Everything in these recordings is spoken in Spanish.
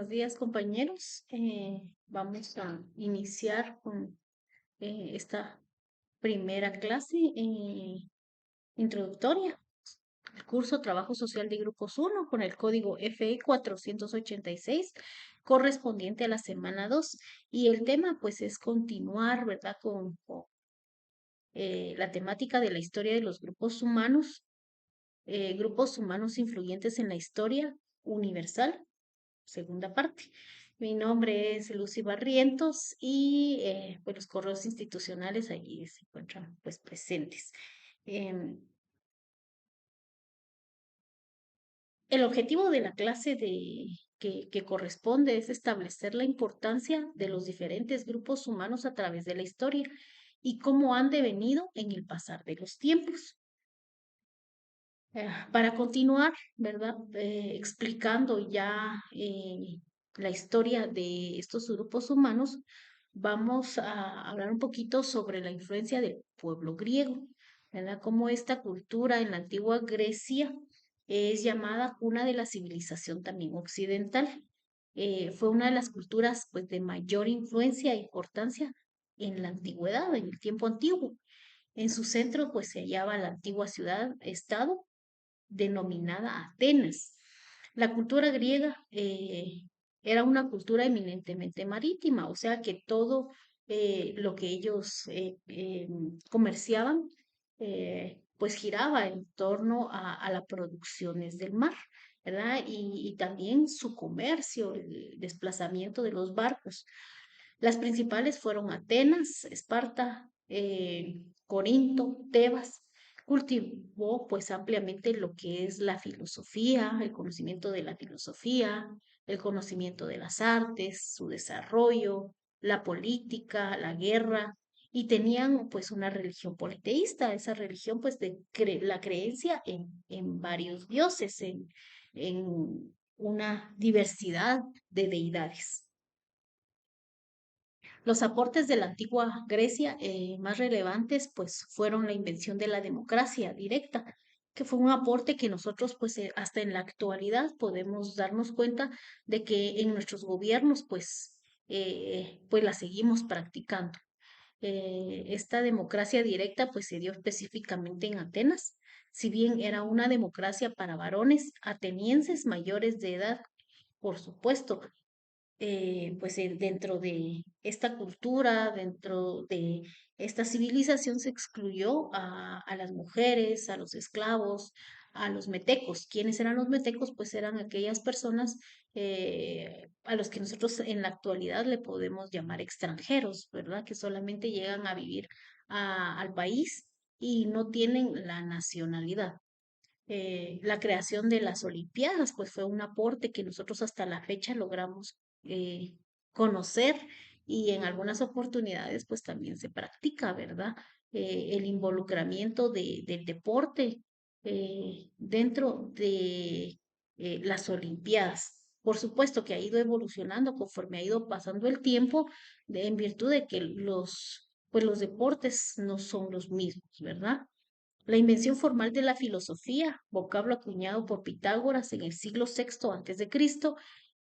Buenos días, compañeros. Vamos a iniciar con esta primera clase introductoria, el curso Trabajo Social de Grupos 1 con el código FE 486 correspondiente a la semana 2. Y el tema pues es continuar, ¿verdad? Con la temática de la historia de los grupos humanos influyentes en la historia universal, segunda parte. Mi nombre es Lucy Barrientos y pues los correos institucionales allí se encuentran pues presentes. Em, el objetivo de la clase que corresponde es establecer la importancia de los diferentes grupos humanos a través de la historia y cómo han devenido en el pasar de los tiempos. Para continuar, ¿verdad? Explicando ya la historia de estos grupos humanos, vamos a hablar un poquito sobre la influencia del pueblo griego, ¿verdad? Cómo esta cultura en la antigua Grecia es llamada cuna de la civilización también occidental. Fue una de las culturas pues, de mayor influencia e importancia en la antigüedad, en el tiempo antiguo. En su centro pues se hallaba la antigua ciudad-estado denominada Atenas. La cultura griega era una cultura eminentemente marítima, o sea que todo lo que ellos comerciaban pues giraba en torno a las producciones del mar, ¿verdad? Y también su comercio, el desplazamiento de los barcos. Las principales fueron Atenas, Esparta, Corinto, Tebas. Cultivó pues ampliamente lo que es la filosofía, el conocimiento de la filosofía, el conocimiento de las artes, su desarrollo, la política, la guerra, y tenían pues una religión politeísta, esa religión pues de la creencia en varios dioses, en una diversidad de deidades. Los aportes de la antigua Grecia más relevantes pues fueron la invención de la democracia directa, que fue un aporte que nosotros pues hasta en la actualidad podemos darnos cuenta de que en nuestros gobiernos pues la seguimos practicando. Esta democracia directa pues se dio específicamente en Atenas, si bien era una democracia para varones atenienses mayores de edad, por supuesto, dentro de esta cultura, dentro de esta civilización se excluyó a las mujeres, a los esclavos, a los metecos. ¿Quiénes eran los metecos? Pues eran aquellas personas a los que nosotros en la actualidad le podemos llamar extranjeros, ¿verdad? Que solamente llegan a vivir al país y no tienen la nacionalidad. La creación de las Olimpiadas, pues fue un aporte que nosotros hasta la fecha logramos eh, conocer y en algunas oportunidades pues también se practica, ¿verdad? El involucramiento del deporte dentro de las Olimpiadas. Por supuesto que ha ido evolucionando conforme ha ido pasando el tiempo, en virtud de que pues los deportes no son los mismos, ¿verdad? La invención formal de la filosofía, vocablo acuñado por Pitágoras en el siglo VI antes de Cristo,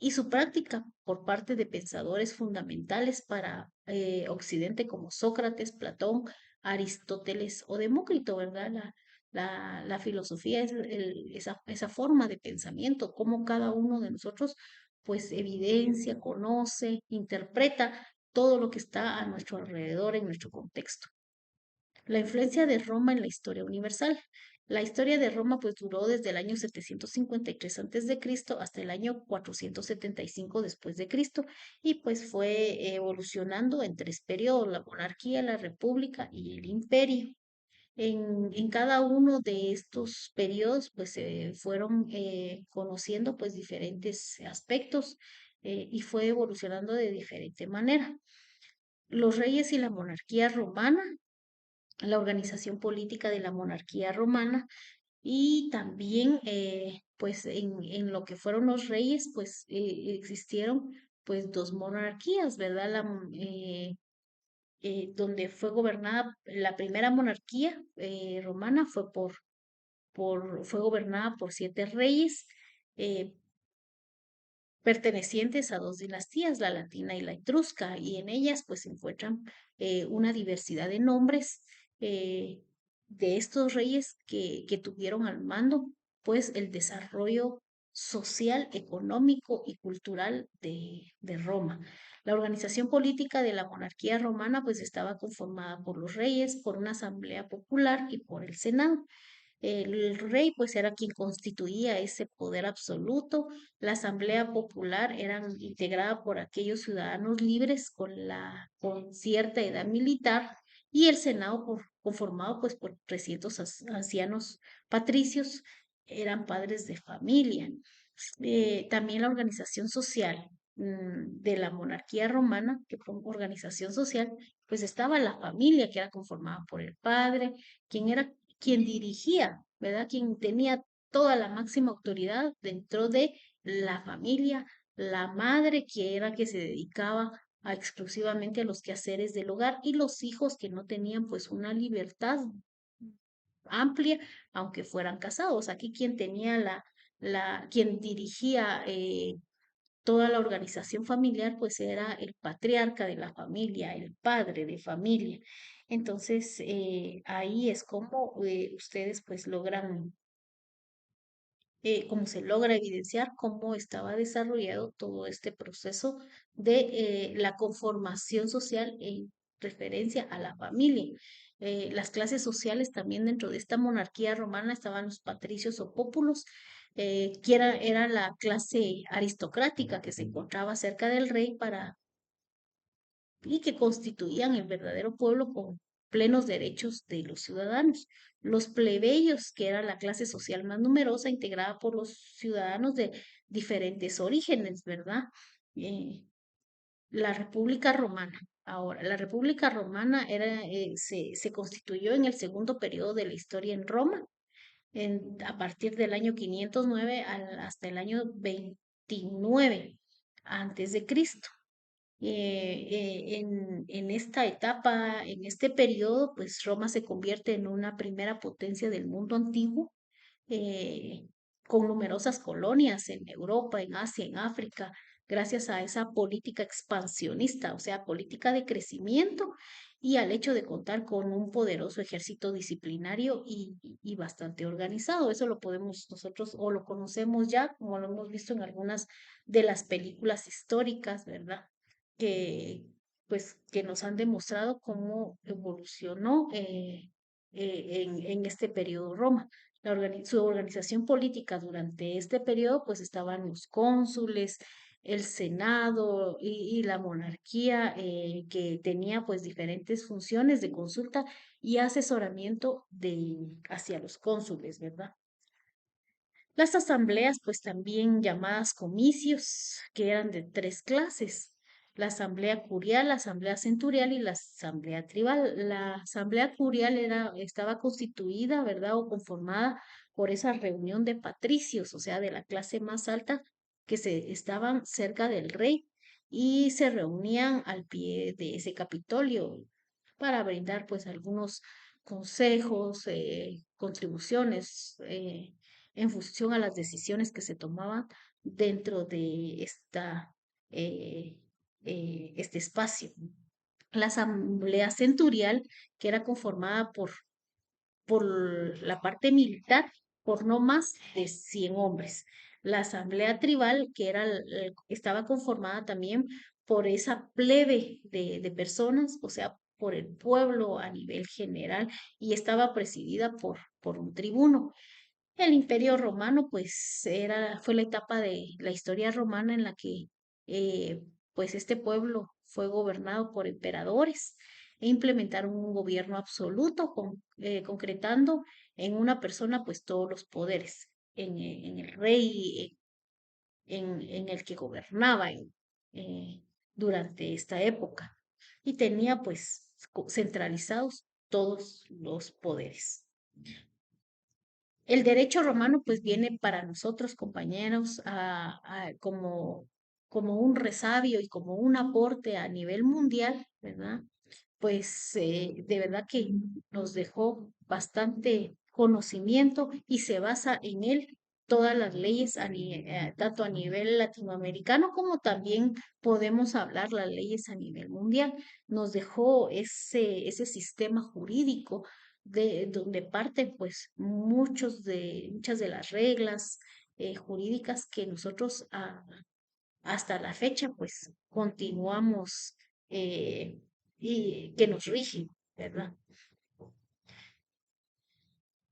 y su práctica por parte de pensadores fundamentales para Occidente como Sócrates, Platón, Aristóteles o Demócrito, ¿verdad? La filosofía es esa forma de pensamiento, cómo cada uno de nosotros pues evidencia, conoce, interpreta todo lo que está a nuestro alrededor en nuestro contexto. La influencia de Roma en la historia universal. La historia de Roma pues duró desde el año 753 antes de Cristo hasta el año 475 después de Cristo y pues fue evolucionando en tres periodos: la monarquía, la república y el imperio. En cada uno de estos periodos pues se fueron conociendo pues diferentes aspectos y fue evolucionando de diferente manera. Los reyes y la monarquía romana, la organización política de la monarquía romana y también pues en lo que fueron los reyes pues existieron pues dos monarquías, ¿verdad? Donde fue gobernada la primera monarquía romana fue gobernada por siete reyes, eh, pertenecientes a dos dinastías, la latina y la etrusca, y en ellas pues se encuentran una diversidad de nombres eh, de estos reyes que tuvieron al mando pues el desarrollo social, económico y cultural de Roma. La organización política de la monarquía romana pues estaba conformada por los reyes, por una asamblea popular y por el Senado. El rey pues era quien constituía ese poder absoluto. La asamblea popular era integrada por aquellos ciudadanos libres con cierta edad militar y el senado conformado pues por 300 ancianos patricios eran padres de familia. También la organización social de la monarquía romana, que fue una organización social, pues estaba la familia que era conformada por el padre, quien era quien dirigía, ¿verdad? Quien tenía toda la máxima autoridad dentro de la familia, la madre que era que se dedicaba exclusivamente a los quehaceres del hogar y los hijos que no tenían pues una libertad amplia, aunque fueran casados. Aquí quien tenía quien dirigía toda la organización familiar, pues era el patriarca de la familia, el padre de familia. Entonces, ahí es como ustedes pues logran cómo se logra evidenciar cómo estaba desarrollado todo este proceso de la conformación social en referencia a la familia. Las clases sociales también dentro de esta monarquía romana estaban los patricios o pópulos, era la clase aristocrática que se encontraba cerca del rey y que constituían el verdadero pueblo con plenos derechos de los ciudadanos. Los plebeyos, que era la clase social más numerosa, integrada por los ciudadanos de diferentes orígenes, ¿verdad? Eh, la República Romana. Ahora, la República Romana se constituyó en el segundo periodo de la historia en Roma, a partir del año 509 hasta el año 29 antes de Cristo. En esta etapa, en este periodo, pues Roma se convierte en una primera potencia del mundo antiguo, eh, con numerosas colonias en Europa, en Asia, en África, gracias a esa política expansionista, o sea, política de crecimiento y al hecho de contar con un poderoso ejército disciplinario y bastante organizado. Eso lo podemos nosotros o lo conocemos ya, como lo hemos visto en algunas de las películas históricas, ¿verdad? Que, pues, que nos han demostrado cómo evolucionó en este periodo Roma. Su organización política durante este periodo, pues estaban los cónsules, el Senado y la monarquía, que tenía pues diferentes funciones de consulta y asesoramiento hacia los cónsules, ¿verdad? Las asambleas, pues también llamadas comicios, que eran de tres clases: la asamblea curial, la asamblea centurial y la asamblea tribal. La asamblea curial estaba constituida, ¿verdad?, o conformada por esa reunión de patricios, o sea, de la clase más alta, que estaban cerca del rey y se reunían al pie de ese Capitolio para brindar pues algunos consejos, contribuciones, en función a las decisiones que se tomaban dentro de este espacio. La asamblea centurial, que era conformada por la parte militar, por no más de 100 hombres. La asamblea tribal, que estaba conformada también por esa plebe de personas, o sea, por el pueblo a nivel general, y estaba presidida por un tribuno. El Imperio Romano, pues, fue la etapa de la historia romana en la que, pues, este pueblo fue gobernado por emperadores e implementaron un gobierno absoluto, concretando en una persona, pues, todos los poderes, en el rey, en el que gobernaba durante esta época. Y tenía, pues, centralizados todos los poderes. El derecho romano pues viene para nosotros, compañeros, como un resabio y como un aporte a nivel mundial, ¿verdad? Pues de verdad que nos dejó bastante conocimiento y se basa en él todas las leyes, tanto a nivel latinoamericano como también podemos hablar las leyes a nivel mundial. Nos dejó ese sistema jurídico de donde parten pues muchas de las reglas jurídicas que nosotros hasta la fecha pues continuamos y que nos rigen, ¿verdad?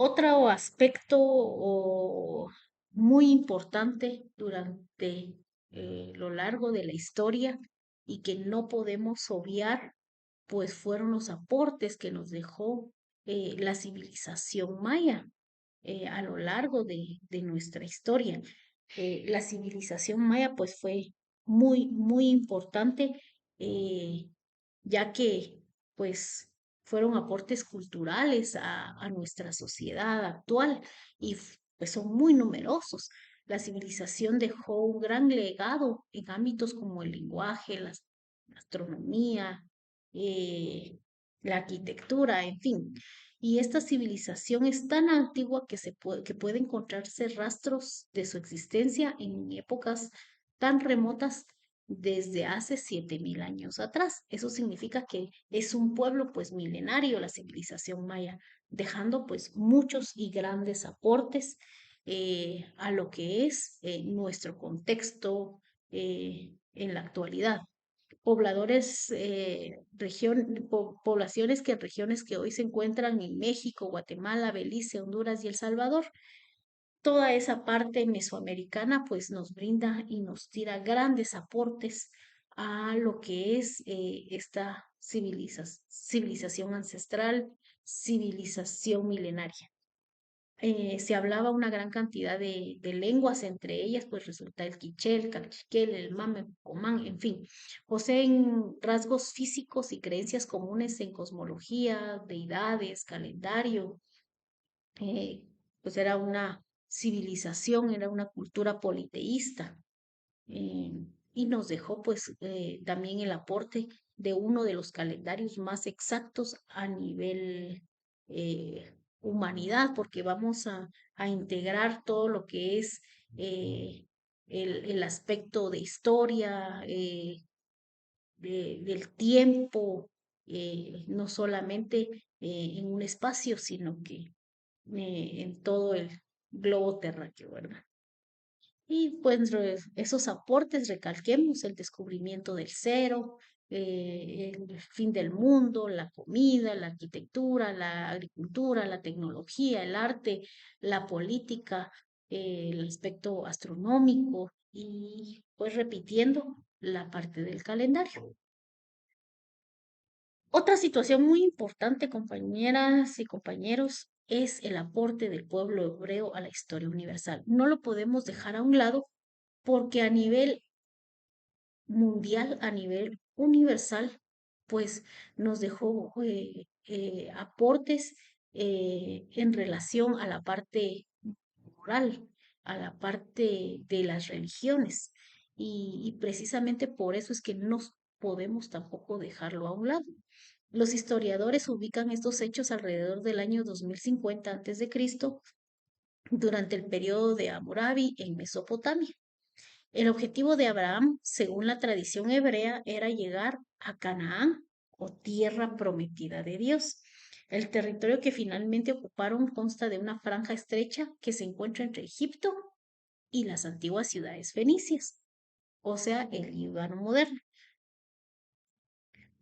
Otro aspecto muy importante durante lo largo de la historia y que no podemos obviar, pues fueron los aportes que nos dejó la civilización maya a lo largo de nuestra historia. La civilización maya pues fue muy importante, eh, ya que pues fueron aportes culturales a nuestra sociedad actual y pues son muy numerosos. La civilización dejó un gran legado en ámbitos como el lenguaje, la astronomía, eh, la arquitectura, en fin. Y esta civilización es tan antigua que puede encontrarse rastros de su existencia en épocas tan remotas desde hace 7000 años atrás. Eso significa que es un pueblo pues milenario, la civilización maya, dejando pues muchos y grandes aportes a lo que es nuestro contexto en la actualidad. Poblaciones que en regiones que hoy se encuentran en México, Guatemala, Belice, Honduras y El Salvador. Toda esa parte mesoamericana pues nos brinda y nos tira grandes aportes a lo que es esta civilización ancestral, civilización milenaria. Se hablaba una gran cantidad de lenguas, entre ellas pues resulta el quiché, el cachiquel, el mame, comán, en fin. Poseen rasgos físicos y creencias comunes en cosmología, deidades, calendario, eh, pues era una civilización, era una cultura politeísta eh, y nos dejó pues también el aporte de uno de los calendarios más exactos a nivel humanidad, porque vamos a integrar todo lo que es eh, el aspecto de historia, del tiempo, no solamente en un espacio, sino que en todo el globo terráqueo, ¿verdad? Y pues esos aportes, recalquemos el descubrimiento del cero, el fin del mundo, la comida, la arquitectura, la agricultura, la tecnología, el arte, la política, el aspecto astronómico y pues repitiendo la parte del calendario. Otra situación muy importante, compañeras y compañeros, es el aporte del pueblo hebreo a la historia universal. No lo podemos dejar a un lado porque a nivel mundial, a nivel universal, pues nos dejó aportes en relación a la parte moral, a la parte de las religiones. Y precisamente por eso es que no podemos tampoco dejarlo a un lado. Los historiadores ubican estos hechos alrededor del año 2050 a.C., durante el periodo de Hammurabi en Mesopotamia. El objetivo de Abraham, según la tradición hebrea, era llegar a Canaán o tierra prometida de Dios. El territorio que finalmente ocuparon consta de una franja estrecha que se encuentra entre Egipto y las antiguas ciudades fenicias, o sea, el Líbano moderno.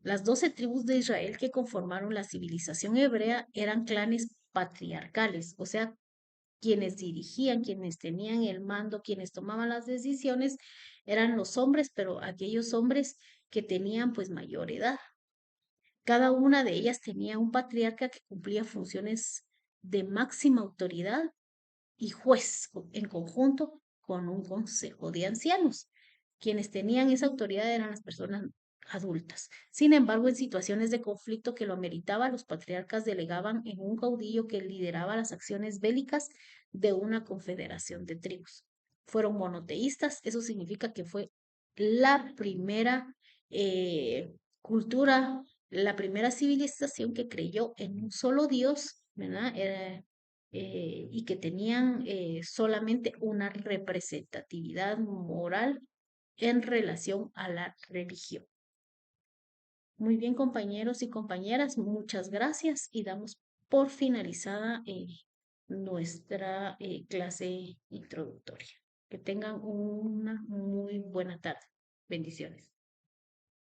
Las 12 tribus de Israel que conformaron la civilización hebrea eran clanes patriarcales, o sea, quienes dirigían, quienes tenían el mando, quienes tomaban las decisiones, eran los hombres, pero aquellos hombres que tenían pues mayor edad. Cada una de ellas tenía un patriarca que cumplía funciones de máxima autoridad y juez en conjunto con un consejo de ancianos. Quienes tenían esa autoridad eran las personas adultas. Sin embargo, en situaciones de conflicto que lo ameritaba, los patriarcas delegaban en un caudillo que lideraba las acciones bélicas de una confederación de tribus. Fueron monoteístas, eso significa que fue la primera cultura, la primera civilización que creyó en un solo Dios, ¿verdad? y que tenían solamente una representatividad moral en relación a la religión. Muy bien, compañeros y compañeras, muchas gracias y damos por finalizada nuestra clase introductoria. Que tengan una muy buena tarde. Bendiciones.